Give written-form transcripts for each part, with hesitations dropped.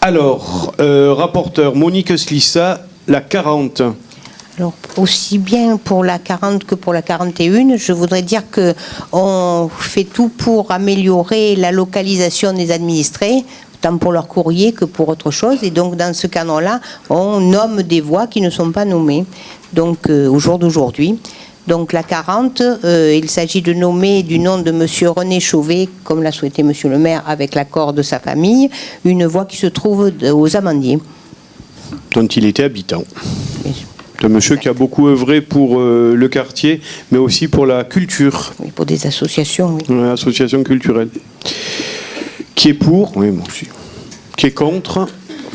Alors, rapporteur Monique Slissa, la 40. Alors, aussi bien pour la 40 que pour la 41, je voudrais dire qu'on fait tout pour améliorer la localisation des administrés, tant pour leur courrier que pour autre chose. Et donc, dans ce cadre-là, on nomme des voies qui ne sont pas nommées, donc au jour d'aujourd'hui. Donc, la 40, il s'agit de nommer du nom de monsieur René Chauvet, comme l'a souhaité monsieur le maire, avec l'accord de sa famille, une voie qui se trouve aux Amandiers. Dont il était habitant. Un monsieur qui a beaucoup œuvré pour le quartier, mais aussi pour la culture. Oui, pour des associations, oui. Ouais, association culturelle. Qui est pour? Oui, moi aussi. Qui est contre?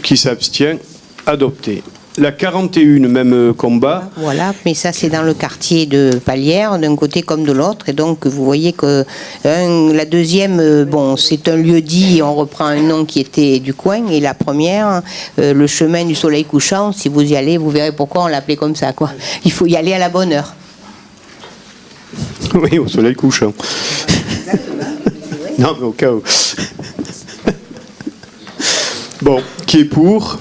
Qui s'abstient? Adopté. La 41, même combat. Voilà, mais ça c'est dans le quartier de Palière, d'un côté comme de l'autre. Et donc vous voyez que la deuxième, bon, c'est un lieu-dit, on reprend un nom qui était du coin. Et la première, le chemin du soleil couchant, si vous y allez, vous verrez pourquoi on l'appelait comme ça, quoi. Il faut y aller à la bonne heure. Oui, au soleil couchant. Non, mais au cas où. Bon, qui est pour?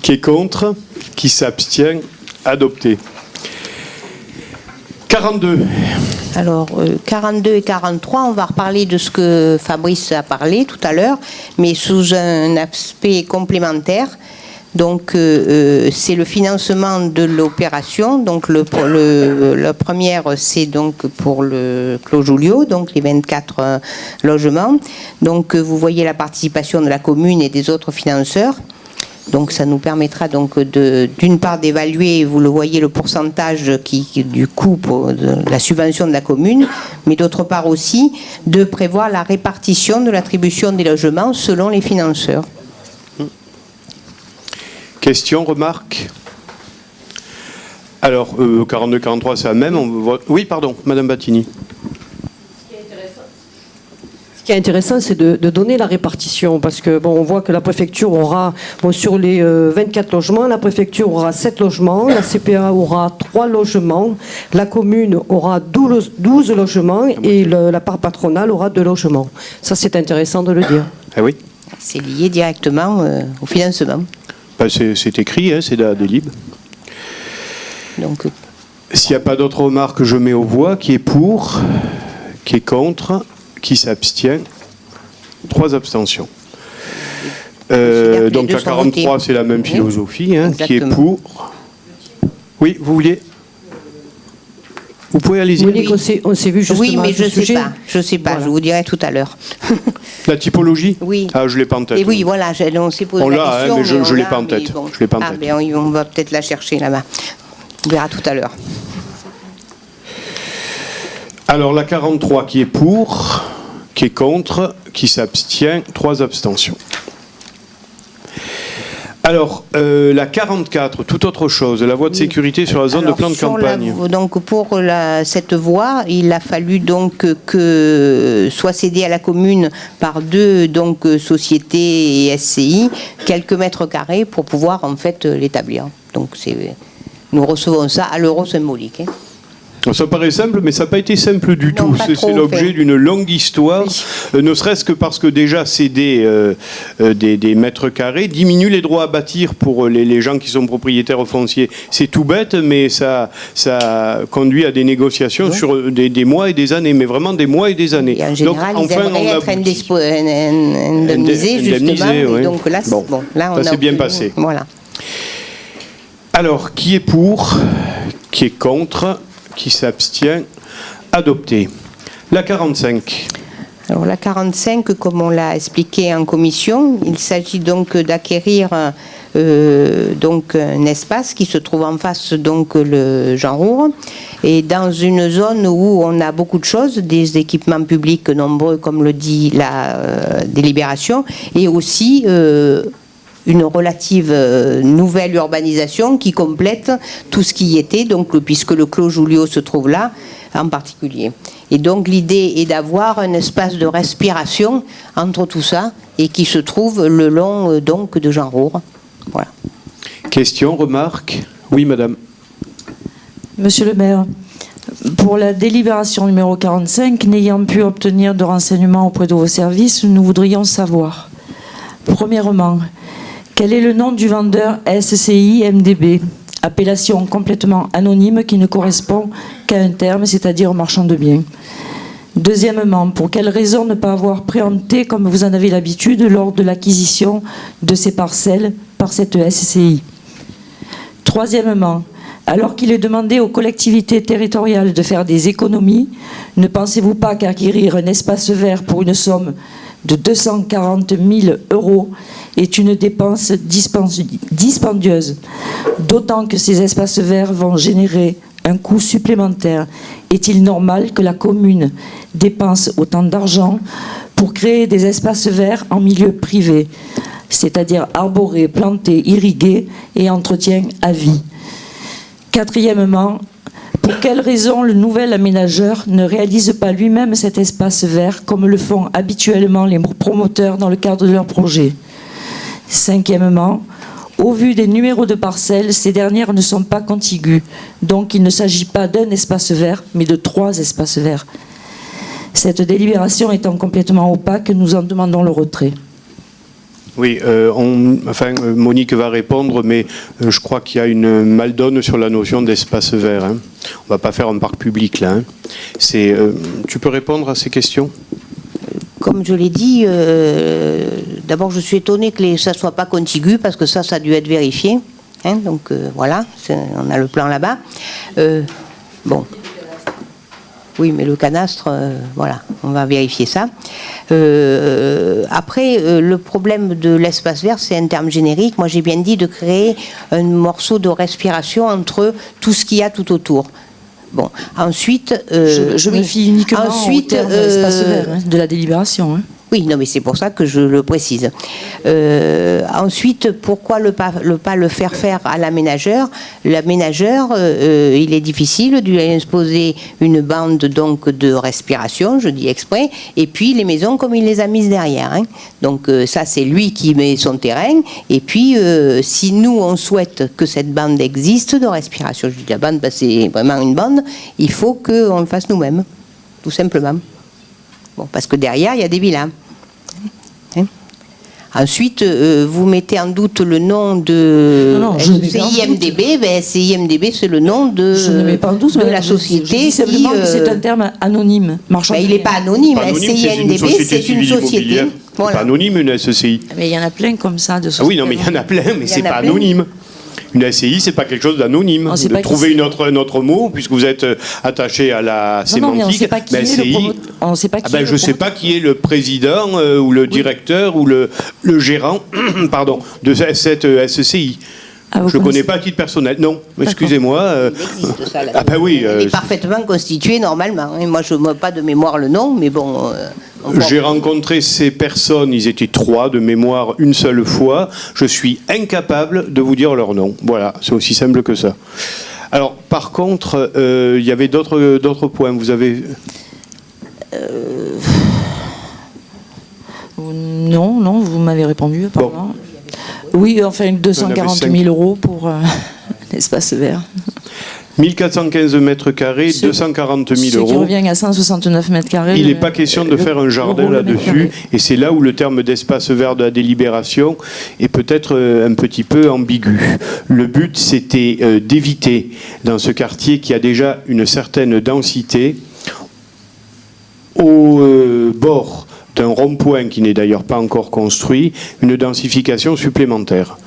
Qui est contre? Qui s'abstient? Adopté. 42. Alors, 42 et 43, on va reparler de ce que Fabrice a parlé tout à l'heure, mais sous un aspect complémentaire. Donc, c'est le financement de l'opération. Donc, la première, c'est donc pour le Clos Julio, donc les 24 logements. Donc, vous voyez la participation de la commune et des autres financeurs. Donc ça nous permettra donc d'une part d'évaluer, vous le voyez, le pourcentage du coût de la subvention de la commune, mais d'autre part aussi de prévoir la répartition de l'attribution des logements selon les financeurs. Question, remarque? Alors, 42-43, c'est la même. Oui, pardon, Madame Battini. Ce qui est intéressant, c'est de donner la répartition, parce que bon, on voit que la préfecture aura, bon, sur les 24 logements, la préfecture aura 7 logements, la CPA aura 3 logements, la commune aura 12 logements et la part patronale aura 2 logements. Ça, c'est intéressant de le dire. Ah oui. C'est lié directement au financement. Ben, c'est écrit, hein, c'est des libres. Donc, s'il n'y a pas d'autres remarques, je mets aux voix. Qui est pour? Qui est contre? Qui s'abstient? 3 abstentions. Donc la 43, c'est la même philosophie. Hein, qui est pour? Oui, vous vouliez? Vous pouvez aller-y. Monique, on s'est vu justement. oui, mais je ne sais pas, Voilà. je vous dirai tout à l'heure. La typologie? Oui. Ah, je ne l'ai pas en tête. Et oui, voilà, on s'est posé on la l'a, question. hein, mais je ne l'ai pas en mais tête. bon. Je l'ai pas en tête. Ben, on va peut-être la chercher là-bas. On verra tout à l'heure. Alors la 43 qui est pour, qui est contre, qui s'abstient, 3 abstentions. Alors la 44, toute autre chose, la voie de sécurité sur la zone de plan de campagne. Donc pour cette voie, il a fallu donc que soit cédé à la commune par 2 donc sociétés et SCI quelques mètres carrés pour pouvoir en fait l'établir. Donc nous recevons ça à l'euro symbolique. Hein. Ça paraît simple, mais ça n'a pas été simple du tout. C'est l'objet d'une longue histoire, oui. Ne serait-ce que parce que déjà céder des mètres carrés diminue les droits à bâtir pour les gens qui sont propriétaires fonciers. C'est tout bête, mais ça conduit à des négociations oui. sur des mois et des années, mais vraiment des mois et des années. Et en général, donc, enfin, ils aimeraient être indemnisés, justement. Oui. Et donc là, là ça s'est bien passé. Voilà. Alors, qui est pour? Qui est contre? Qui s'abstient? Adopté. La 45. Alors la 45, comme on l'a expliqué en commission, il s'agit donc d'acquérir donc un espace qui se trouve en face donc le Jean Roure et dans une zone où on a beaucoup de choses, des équipements publics nombreux comme le dit la délibération et aussi une relative nouvelle urbanisation qui complète tout ce qui y était, donc, puisque le Clos Julio se trouve là en particulier. Et donc l'idée est d'avoir un espace de respiration entre tout ça et qui se trouve le long donc, de Jean Roure. Voilà. Question, remarque? Oui, madame. Monsieur le maire, pour la délibération numéro 45, n'ayant pu obtenir de renseignements auprès de vos services, nous voudrions savoir... Premièrement, quel est le nom du vendeur SCI MDB? Appellation complètement anonyme qui ne correspond qu'à un terme, c'est-à-dire au marchand de biens. Deuxièmement, pour quelle raison ne pas avoir préempté, comme vous en avez l'habitude, lors de l'acquisition de ces parcelles par cette SCI? Troisièmement, alors qu'il est demandé aux collectivités territoriales de faire des économies, ne pensez-vous pas qu'acquérir un espace vert pour une somme de 240 000 € est une dépense dispendieuse, d'autant que ces espaces verts vont générer un coût supplémentaire? Est-il normal que la commune dépense autant d'argent pour créer des espaces verts en milieu privé, c'est-à-dire arborés, plantés, irrigués et entretien à vie? Quatrièmement, pour quelle raison le nouvel aménageur ne réalise pas lui-même cet espace vert comme le font habituellement les promoteurs dans le cadre de leur projet? Cinquièmement, au vu des numéros de parcelles, ces dernières ne sont pas contiguës, donc il ne s'agit pas d'un espace vert, mais de 3 espaces verts. Cette délibération étant complètement opaque, nous en demandons le retrait. Oui, Monique va répondre, mais je crois qu'il y a une maldonne sur la notion d'espace vert. Hein. On ne va pas faire un parc public là. Hein. Tu peux répondre à ces questions ? Comme je l'ai dit, d'abord je suis étonnée que ça ne soit pas contigu, parce que ça a dû être vérifié. Hein, donc voilà, on a le plan là-bas. Bon. Oui, mais le cadastre, voilà, on va vérifier ça. Après, le problème de l'espace vert, c'est un terme générique. Moi, j'ai bien dit de créer un morceau de respiration entre tout ce qu'il y a tout autour. Bon, ensuite... je me fie uniquement au terme espace vert de la délibération. Hein. Oui, non, mais c'est pour ça que je le précise. Ensuite, pourquoi pas le faire à l'aménageur? L'aménageur, il est difficile de lui imposer une bande donc de respiration, je dis exprès, et puis les maisons comme il les a mises derrière. Hein. Donc ça, c'est lui qui met son terrain. Et puis, si nous, on souhaite que cette bande existe de respiration, je dis la bande, c'est vraiment une bande, il faut qu'on le fasse nous-mêmes, tout simplement. Bon, parce que derrière, il y a des villas. Hein? Ensuite, vous mettez en doute le nom de CIMDB. Ben, CIMDB, c'est le nom de la société. Je dis simplement que c'est un terme anonyme. Ben, il n'est pas anonyme. CIMDB, c'est une société. Voilà. C'est pas anonyme, une SCI. Mais il y en a plein comme ça de sociétés. Ah oui, non, mais il y en a plein, mais c'est pas anonyme. Une SCI, c'est pas quelque chose d'anonyme. De trouver un autre mot, puisque vous êtes attaché à la sémantique. Non, mais on ne sait pas qui est le promoteur. Je ne sais pas qui est le président ou le directeur ou le gérant pardon, de cette SCI. Ah, je ne connais pas à titre personnel. Non, excusez-moi. Il existe ça. Ah ben oui. Il est parfaitement constitué normalement. Moi, je n'ai pas de mémoire le nom, mais bon... J'ai rencontré ces personnes, ils étaient 3 de mémoire une seule fois. Je suis incapable de vous dire leur nom. Voilà, c'est aussi simple que ça. Alors, par contre, il y avait d'autres points. Vous avez... Non, vous m'avez répondu, apparemment. Bon. Oui, enfin, 240 000 € pour l'espace vert. 1415 mètres carrés, 240 000 €. Ce qui revient à 169 mètres carrés. Il n'est pas question de faire un jardin là-dessus. Et c'est là où le terme d'espace vert de la délibération est peut-être un petit peu ambigu. Le but, c'était d'éviter, dans ce quartier qui a déjà une certaine densité, au bord d'un rond-point qui n'est d'ailleurs pas encore construit, une densification supplémentaire.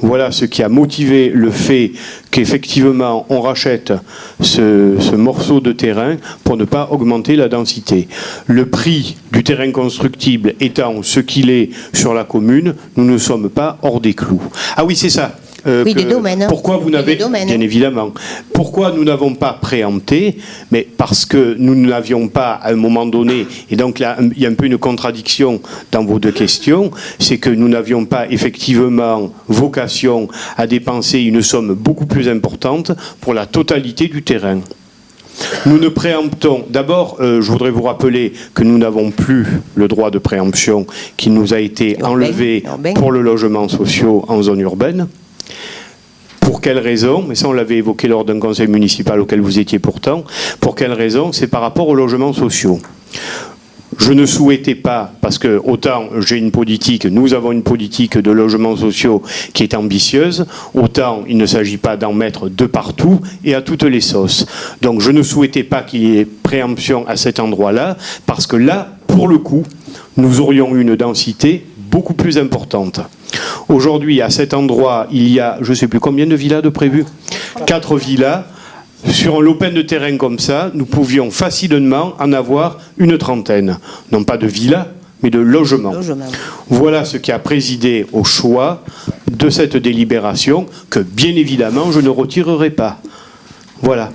Voilà ce qui a motivé le fait qu'effectivement on rachète ce morceau de terrain pour ne pas augmenter la densité. Le prix du terrain constructible étant ce qu'il est sur la commune, nous ne sommes pas hors des clous. Ah oui, c'est ça. Oui, des domaines. Pourquoi vous n'avez, bien évidemment, pourquoi nous n'avons pas préempté? Mais parce que nous n'avions pas à un moment donné, et donc là il y a un peu une contradiction dans vos deux questions, c'est que nous n'avions pas effectivement vocation à dépenser une somme beaucoup plus importante pour la totalité du terrain. Nous ne préemptons. D'abord, je voudrais vous rappeler que nous n'avons plus le droit de préemption qui nous a été enlevé pour le logement social en zone urbaine. Pour quelle raison? Mais ça, on l'avait évoqué lors d'un conseil municipal auquel vous étiez pourtant. Pour quelle raison? C'est par rapport aux logements sociaux. Je ne souhaitais pas, parce que autant j'ai une politique, nous avons une politique de logements sociaux qui est ambitieuse, autant il ne s'agit pas d'en mettre de partout et à toutes les sauces. Donc je ne souhaitais pas qu'il y ait préemption à cet endroit-là, parce que là, pour le coup, nous aurions une densité beaucoup plus importante. Aujourd'hui, à cet endroit, il y a, je ne sais plus combien de villas de prévues, 4 villas. Sur un lopin de terrain comme ça, nous pouvions facilement en avoir une trentaine. Non pas de villas, mais de logements. Voilà ce qui a présidé au choix de cette délibération que, bien évidemment, je ne retirerai pas. Voilà.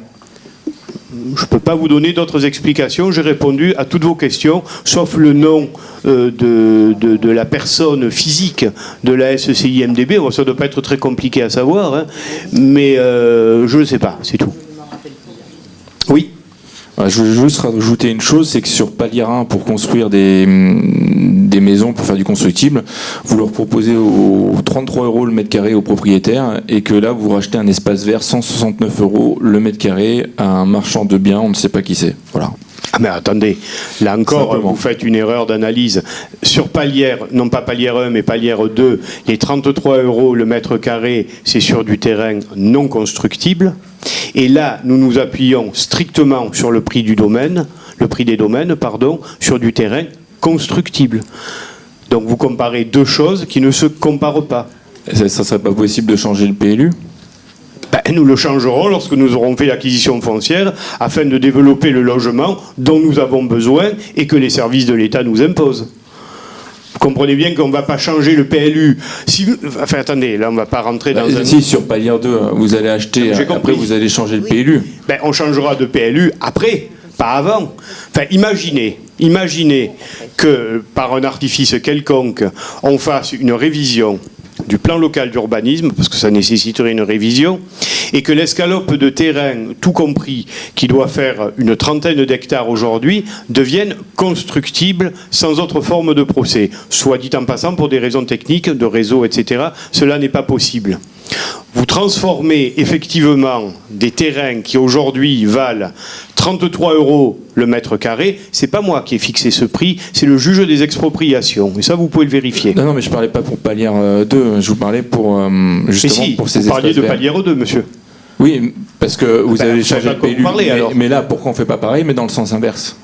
Je ne peux pas vous donner d'autres explications. J'ai répondu à toutes vos questions, sauf le nom de la personne physique de la SCI-MDB. Ça ne doit pas être très compliqué à savoir, hein, mais je ne sais pas, c'est tout. Oui. Je veux juste rajouter une chose, c'est que sur palier 1, pour construire des maisons, pour faire du constructible, vous leur proposez aux 33 € le mètre carré aux propriétaires, et que là, vous rachetez un espace vert 169 € le mètre carré à un marchand de biens, on ne sait pas qui c'est. Voilà. Ah mais attendez, là encore, simplement, vous faites une erreur d'analyse. Sur palière, non pas palière 1, mais palière 2, les 33 € le mètre carré, c'est sur du terrain non constructible. Et là, nous nous appuyons strictement sur le prix des domaines, sur du terrain constructible. Donc vous comparez deux choses qui ne se comparent pas. Ça ne serait pas possible de changer le PLU ? Nous le changerons lorsque nous aurons fait l'acquisition foncière afin de développer le logement dont nous avons besoin et que les services de l'État nous imposent. Vous comprenez bien qu'on ne va pas changer le PLU. Enfin, attendez, là, on ne va pas rentrer dans un... Si, sur palier 2, vous allez acheter, après vous allez changer le PLU. On changera de PLU après, pas avant. Enfin, imaginez que, par un artifice quelconque, on fasse une révision du plan local d'urbanisme, parce que ça nécessiterait une révision, et que l'escalope de terrain, tout compris, qui doit faire une trentaine d'hectares aujourd'hui, devienne constructible sans autre forme de procès. Soit dit en passant, pour des raisons techniques, de réseau, etc., cela n'est pas possible. Vous transformez effectivement des terrains qui aujourd'hui valent 33 € le mètre carré. C'est pas moi qui ai fixé ce prix, c'est le juge des expropriations. Et ça, vous pouvez le vérifier. Non, mais je parlais pas pour palier 2, je vous parlais pour justement pour ces espaces verts. Vous parliez de palier 2, monsieur. Oui, parce que vous avez changé le PLU. Mais là, pourquoi on ne fait pas pareil, mais dans le sens inverse ?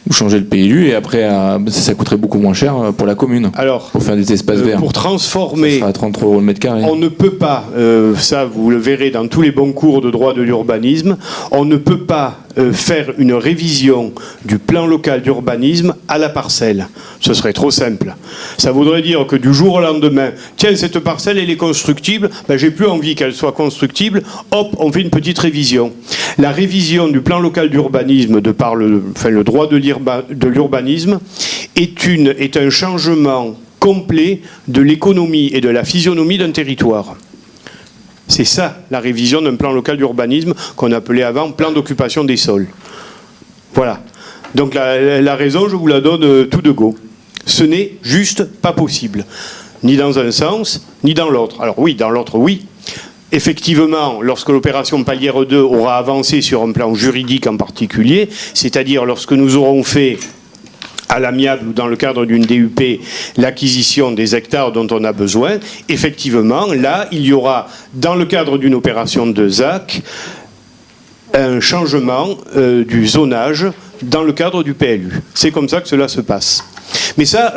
Vous changez le PLU et après, ça coûterait beaucoup moins cher pour la commune. Alors, pour faire des espaces verts. Pour transformer, ça sera à 33 € le mètre carré. On ne peut pas, ça vous le verrez dans tous les bons cours de droit de l'urbanisme, on ne peut pas faire une révision du plan local d'urbanisme à la parcelle. Ce serait trop simple. Ça voudrait dire que du jour au lendemain, tiens, cette parcelle, elle est constructible, j'ai plus envie qu'elle soit constructible, hop, on fait une petite révision. La révision du plan local d'urbanisme, de par le droit de l'urbanisme, est un changement complet de l'économie et de la physionomie d'un territoire. C'est ça, la révision d'un plan local d'urbanisme qu'on appelait avant plan d'occupation des sols. Voilà. Donc la raison, je vous la donne tout de go. Ce n'est juste pas possible. Ni dans un sens, ni dans l'autre. Alors oui, dans l'autre, oui. Effectivement, lorsque l'opération Palière 2 aura avancé sur un plan juridique en particulier, c'est-à-dire lorsque nous aurons fait à l'amiable ou dans le cadre d'une DUP l'acquisition des hectares dont on a besoin, effectivement, là, il y aura, dans le cadre d'une opération de ZAC, un changement du zonage dans le cadre du PLU. C'est comme ça que cela se passe. Mais ça,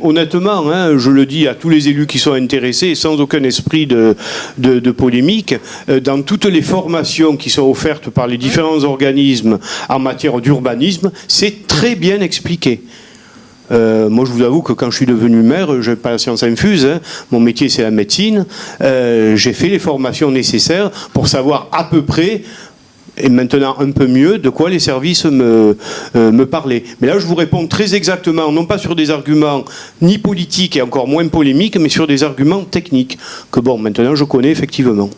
honnêtement, je le dis à tous les élus qui sont intéressés, sans aucun esprit de polémique, dans toutes les formations qui sont offertes par les différents organismes en matière d'urbanisme, c'est très bien expliqué. Moi, je vous avoue que quand je suis devenu maire, je n'ai pas la science infuse, mon métier c'est la médecine, j'ai fait les formations nécessaires pour savoir à peu près, et maintenant un peu mieux, de quoi les services me parlaient. Mais là, je vous réponds très exactement, non pas sur des arguments ni politiques et encore moins polémiques, mais sur des arguments techniques, que bon, maintenant je connais effectivement.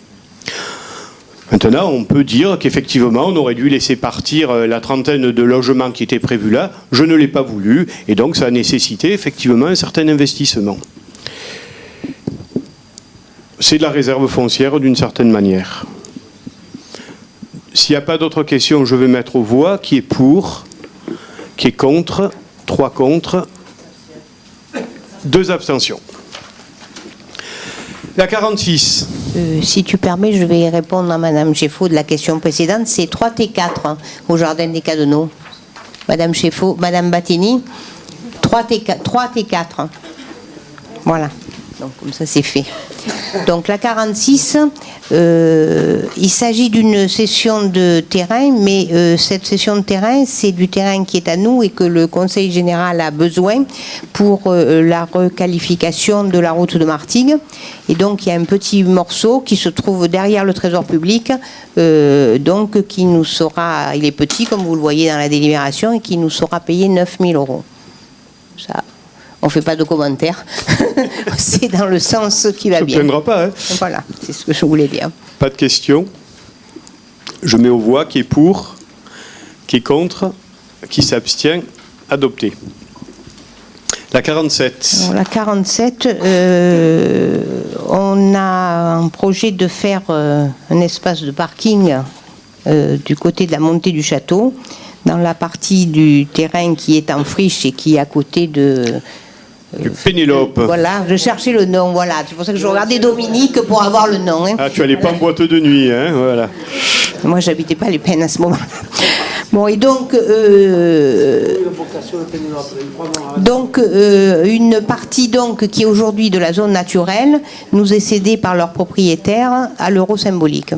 Maintenant, on peut dire qu'effectivement, on aurait dû laisser partir la trentaine de logements qui étaient prévus là. Je ne l'ai pas voulu, et donc ça a nécessité effectivement un certain investissement. C'est de la réserve foncière d'une certaine manière. S'il n'y a pas d'autres questions, je vais mettre aux voix qui est pour, qui est contre 3 contre, 2 abstentions. La 46. Si tu permets, je vais répondre à Madame Cheffaut de la question précédente. C'est 3 T4 hein, au Jardin des Cadeneaux. Madame Cheffaut, Madame Battini, 3 T4. Hein. Voilà. Donc comme ça c'est fait. Donc la 46, il s'agit d'une cession de terrain, mais cette cession de terrain, c'est du terrain qui est à nous et que le Conseil général a besoin pour la requalification de la route de Martigues. Et donc il y a un petit morceau qui se trouve derrière le Trésor public, donc qui nous sera, il est petit comme vous le voyez dans la délibération, et qui nous sera payé 9 000 €. Ça. On ne fait pas de commentaires. C'est dans le sens qui va bien. Ça ne plaindra pas. Hein. Voilà, c'est ce que je voulais dire. Pas de questions. Je mets aux voix qui est pour, qui est contre, qui s'abstient, adopté. La 47. Alors, la 47, on a un projet de faire un espace de parking du côté de la montée du château, dans la partie du terrain qui est en friche et qui est à côté de... Pénélope. Voilà, je cherchais le nom, voilà. C'est pour ça que je regardais Dominique pour avoir le nom. Hein. Ah, tu n'allais pas en boîte de nuit, hein, voilà. Moi, j'habitais pas les Peines à ce moment-là. Bon, et donc, une partie donc, qui est aujourd'hui de la zone naturelle nous est cédée par leurs propriétaires à l'euro symbolique.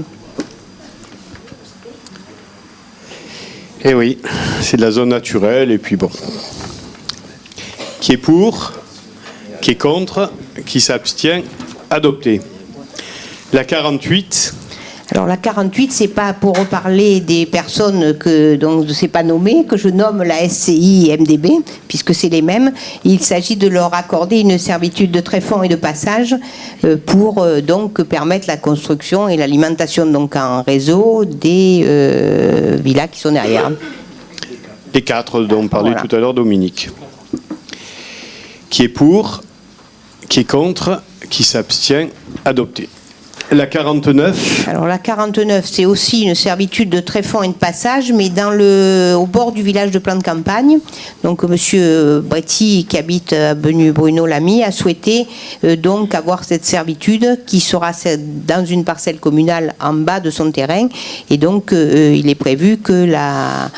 Eh oui, c'est de la zone naturelle, et puis bon. Qui est pour, qui est contre, qui s'abstient, adopté. La 48. Alors la 48, c'est pas pour reparler des personnes que donc c'est pas nommé, que je nomme la SCI et MDB, puisque c'est les mêmes. Il s'agit de leur accorder une servitude de tréfonds et de passage pour donc permettre la construction et l'alimentation donc en réseau des villas qui sont derrière. Les 4 dont parlait Voilà. tout à l'heure Dominique. Qui est pour, qui est contre, qui s'abstient, adopté. La 49. Alors la 49, c'est aussi une servitude de tréfonds et de passage, mais au bord du village de Plan de Campagne. Donc Monsieur Bretti, qui habite à Benu-Bruno-Lamy, a souhaité donc avoir cette servitude qui sera dans une parcelle communale en bas de son terrain. Et donc il est prévu que la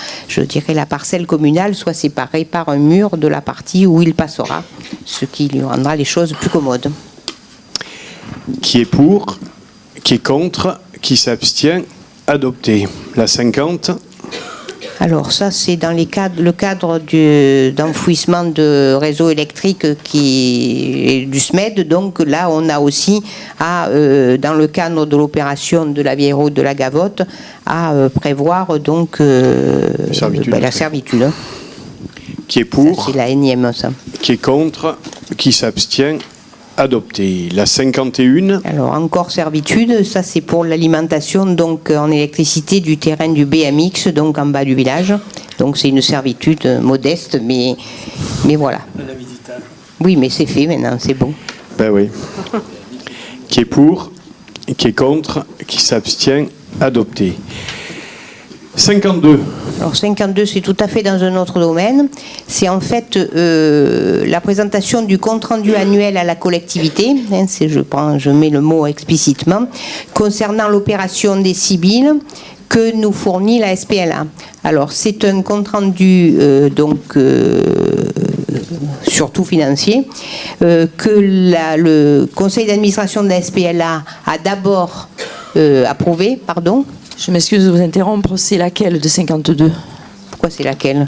parcelle communale soit séparée par un mur de la partie où il passera, ce qui lui rendra les choses plus commodes. Qui est pour, qui est contre, qui s'abstient, adopté. La 50. Alors ça, c'est dans le cadre d'enfouissement de réseau électrique du SMED. Donc là, on a aussi, dans le cadre de l'opération de la vieille route de la Gavotte, à prévoir donc la servitude. Qui est pour, Ça, c'est la énième, ça. qui est contre, qui s'abstient, adopté. La 51. Alors encore servitude, ça c'est pour l'alimentation donc en électricité du terrain du BMX, donc en bas du village. Donc c'est une servitude modeste, mais voilà. Oui, mais c'est fait maintenant, c'est bon. Ben oui. Qui est pour, qui est contre, qui s'abstient, adopté. 52. Alors 52, c'est tout à fait dans un autre domaine. C'est en fait la présentation du compte-rendu annuel à la collectivité, hein, je mets le mot explicitement, concernant l'opération des Sibylles que nous fournit la SPLA. Alors c'est un compte-rendu surtout financier, que le conseil d'administration de la SPLA a d'abord approuvé, pardon. Je m'excuse de vous interrompre, c'est laquelle de 52? Pourquoi c'est laquelle?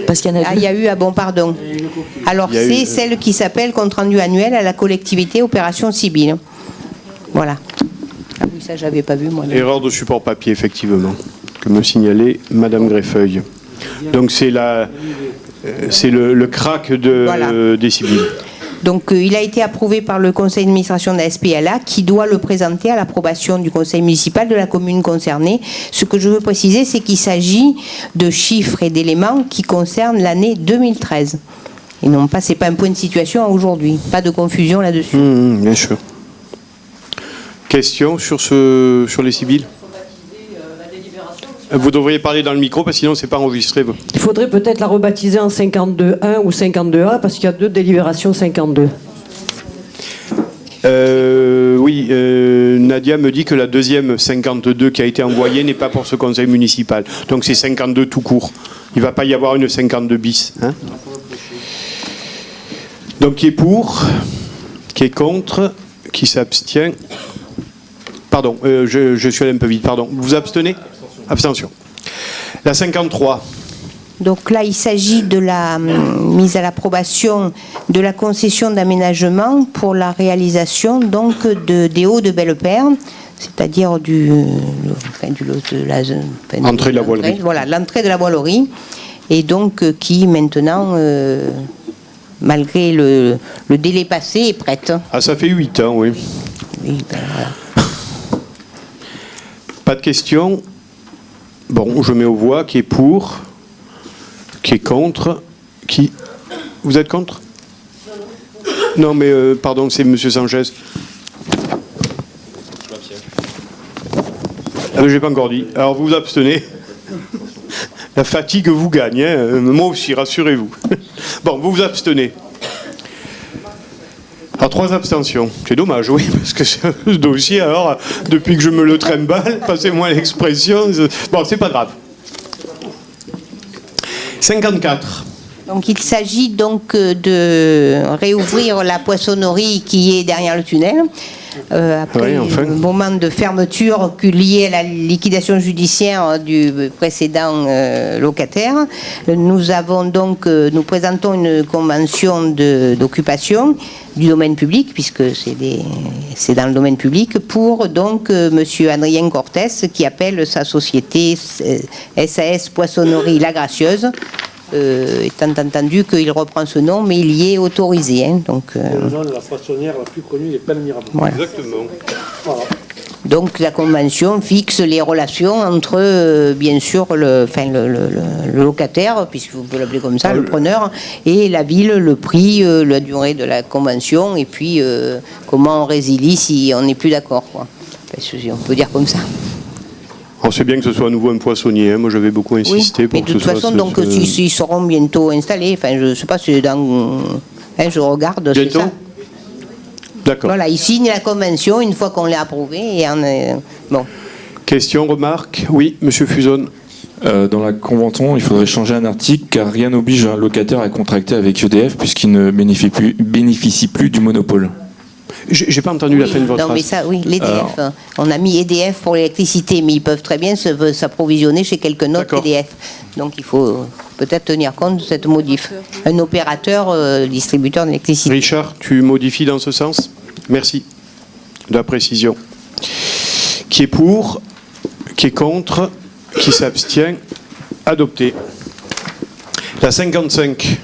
Parce qu'il y en a Ah, deux. il y a eu, pardon. Alors, c'est celle qui s'appelle compte rendu annuel à la collectivité Opération Sibylle. Voilà. Ah oui, ça, j'avais pas vu, moi. Erreur de support papier, effectivement, que me signalait Madame Greffeuil. Donc c'est le crack des Sibylles. Donc, il a été approuvé par le conseil d'administration de la SPLA qui doit le présenter à l'approbation du conseil municipal de la commune concernée. Ce que je veux préciser, c'est qu'il s'agit de chiffres et d'éléments qui concernent l'année 2013. Et non pas, c'est pas un point de situation à aujourd'hui. Pas de confusion là-dessus. Bien sûr. Question sur les Sibylles? Vous devriez parler dans le micro, parce que sinon, c'est pas enregistré. Il faudrait peut-être la rebaptiser en 52.1 ou 52A, parce qu'il y a 2 délibérations 52. Oui, Nadia me dit que la deuxième 52 qui a été envoyée n'est pas pour ce conseil municipal. Donc c'est 52 tout court. Il ne va pas y avoir une 52 bis. Hein. Donc qui est pour, qui est contre, qui s'abstient. Pardon, je suis allé un peu vite, pardon. Vous abstenez ? Abstention. La 53. Donc là, il s'agit de la mise à l'approbation de la concession d'aménagement pour la réalisation donc des Hauts de Bellepère, c'est-à-dire Entrée de la voilerie. Voilà, l'entrée de la voilerie, et donc qui maintenant, malgré le délai passé, est prête. Ah, ça fait 8 ans, oui. Oui, ben voilà. Pas de questions ? Bon, je mets aux voix qui est pour, qui est contre, qui... Vous êtes contre ? Non, mais pardon, c'est M. Sanchez. Ah, je n'ai pas encore dit. Alors, vous vous abstenez. La fatigue vous gagne, hein. Moi aussi, rassurez-vous. Bon, vous vous abstenez. Alors, 3 abstentions. C'est dommage, oui, parce que ce dossier, alors, depuis que je me le trimballe, passez-moi l'expression, bon, c'est pas grave. 54. Donc il s'agit donc de réouvrir la poissonnerie qui est derrière le tunnel. Après oui, enfin. un moment de fermeture lié à la liquidation judiciaire du précédent locataire, nous présentons une convention d'occupation du domaine public, puisque c'est dans le domaine public, pour donc monsieur Adrien Cortés, qui appelle sa société SAS Poissonnerie La Gracieuse, étant entendu qu'il reprend ce nom, mais il y est autorisé. Hein, donc, la zone, la poissonnière la plus connue est Plaine Mirabeau. Voilà. Exactement. Voilà. Donc la convention fixe les relations entre, bien sûr, le locataire, puisque vous pouvez l'appeler comme ça, le preneur, et la ville, le prix, la durée de la convention, et puis comment on résilie si on n'est plus d'accord, quoi. Enfin, on peut dire comme ça. On sait bien que ce soit à nouveau un poissonnier. Hein. Moi, j'avais beaucoup insisté Oui, pour mais que de ce toute façon, soit... donc, s'ils seront bientôt installés, enfin, je ne sais pas si dans... Hein, je regarde, c'est Bientôt ? ça. D'accord. Voilà, ils signent la convention une fois qu'on l'a approuvée. Et bon. Question, remarque ? Oui, Monsieur Fuson. Dans la convention, il faudrait changer un article car rien n'oblige un locataire à contracter avec EDF puisqu'il ne bénéficie plus du monopole. J'ai pas entendu la fin de votre Non, mais phrase. ça, oui, l'EDF. On a mis EDF pour l'électricité, mais ils peuvent très bien s'approvisionner chez quelqu'un d'autre D'accord. EDF. Donc il faut peut-être tenir compte de cette modif. Un opérateur distributeur d'électricité. Richard, tu modifies dans ce sens ? Merci de la précision. Qui est pour ? Qui est contre ? Qui s'abstient ? Adopté. La 55.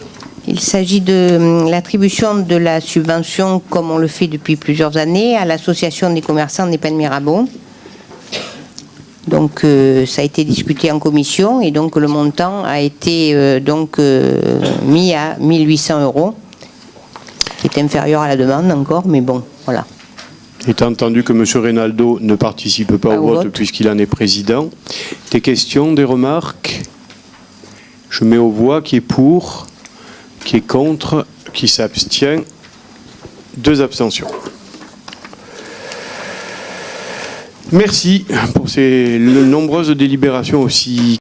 Il s'agit de l'attribution de la subvention, comme on le fait depuis plusieurs années, à l'Association des commerçants des Plaines Mirabeau. Donc ça a été discuté en commission et donc le montant a été mis à 1 800 €, qui est inférieur à la demande encore, mais bon, voilà. Étant entendu que M. Reynaldo ne participe pas au vote puisqu'il en est président. Des questions, des remarques ? Je mets aux voix qui est pour, qui est contre, qui s'abstient. 2 abstentions. Merci pour ces nombreuses délibérations aussi